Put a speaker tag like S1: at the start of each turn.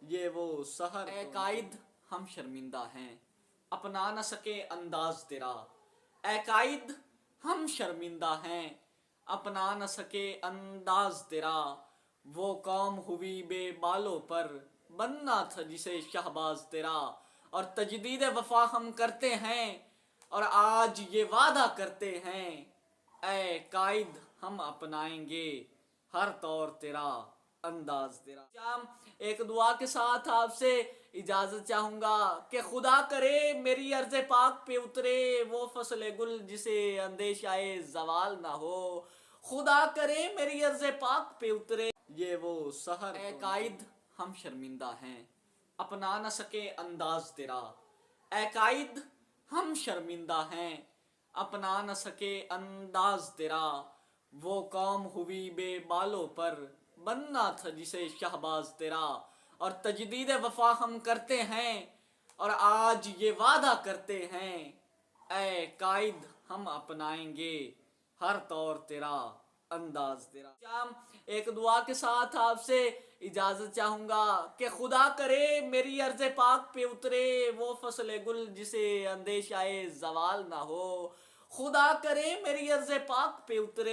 S1: یہ وہ سحر
S2: اے قائد ہم شرمندہ ہیں اپنا نہ سکے انداز تیرا، اے قائد ہم شرمندہ ہیں اپنا نہ سکے انداز تیرا، وہ قوم ہوئی بے بالوں پر بننا تھا جسے شہباز تیرا، اور تجدید وفا ہم کرتے ہیں اور آج یہ وعدہ کرتے ہیں، اے قائد ہم اپنائیں گے ہر طور تیرا انداز تیرا۔ ایک دعا کے ساتھ آپ سے اجازت چاہوں گا کہ خدا کرے میری عرض پاک پہ اترے وہ فصل گل جسے اندیشہ زوال نہ ہو، خدا کرے میری عرض پاک پہ اترے
S1: یہ وہ سحر
S2: اے قائد ہم شرمندہ ہیں اپنا نہ سکے انداز تیرا، اے قائد ہم شرمندہ ہیں اپنا نہ سکے انداز تیرا، وہ قوم ہوئی بے بالوں پر بننا تھا جسے شہباز تیرا، اور تجدید وفا ہم کرتے ہیں اور آج یہ وعدہ کرتے ہیں، اے قائد ہم اپنائیں گے ہر طور تیرا انداز تیرا۔ ایک دعا کے ساتھ آپ سے اجازت چاہوں گا کہ خدا کرے میری عرض پاک پہ اترے وہ فصل گل جسے اندیشہ زوال نہ ہو، خدا کرے میری عرض پاک پہ اترے